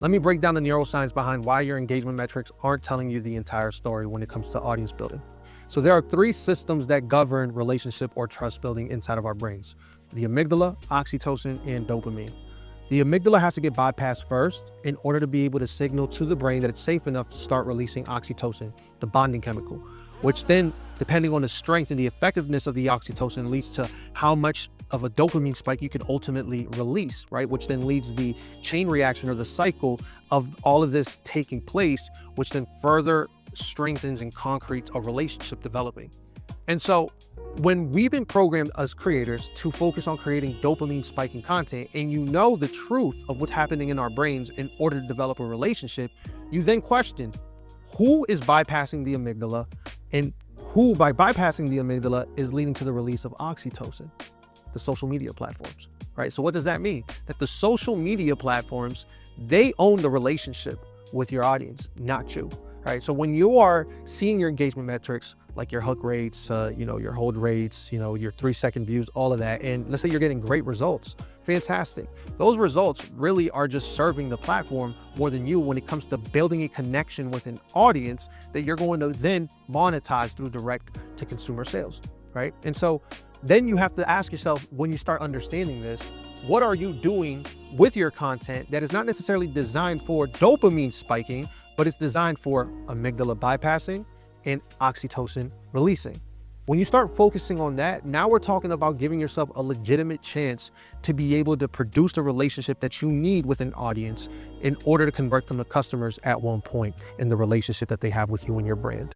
Let me break down the neuroscience behind why your engagement metrics aren't telling you the entire story when it comes to audience building. So there are three systems that govern relationship or trust building inside of our brains: the amygdala, oxytocin, and dopamine. The amygdala has to get bypassed first in order to be able to signal to the brain that it's safe enough to start releasing oxytocin, the bonding chemical, which then, depending on the strength and the effectiveness of the oxytocin, leads to how much of a dopamine spike you can ultimately release, right? Which then leads the chain reaction or the cycle of all of this taking place, which then further strengthens and concretes a relationship developing. And so when we've been programmed as creators to focus on creating dopamine spiking content, and you know the truth of what's happening in our brains in order to develop a relationship, you then question who is bypassing the amygdala, and who, by bypassing the amygdala, is leading to the release of oxytocin. The social media platforms, right? So what does that mean? That the social media platforms, they own the relationship with your audience, not you, right? So when you are seeing your engagement metrics, like your hook rates, your hold rates, your 3-second views, all of that, and let's say you're getting great results, fantastic. Those results really are just serving the platform more than you when it comes to building a connection with an audience that you're going to then monetize through direct to consumer sales, right? And so then you have to ask yourself, when you start understanding this, what are you doing with your content that is not necessarily designed for dopamine spiking, but it's designed for amygdala bypassing and oxytocin releasing? When you start focusing on that, now we're talking about giving yourself a legitimate chance to be able to produce the relationship that you need with an audience in order to convert them to customers at one point in the relationship that they have with you and your brand.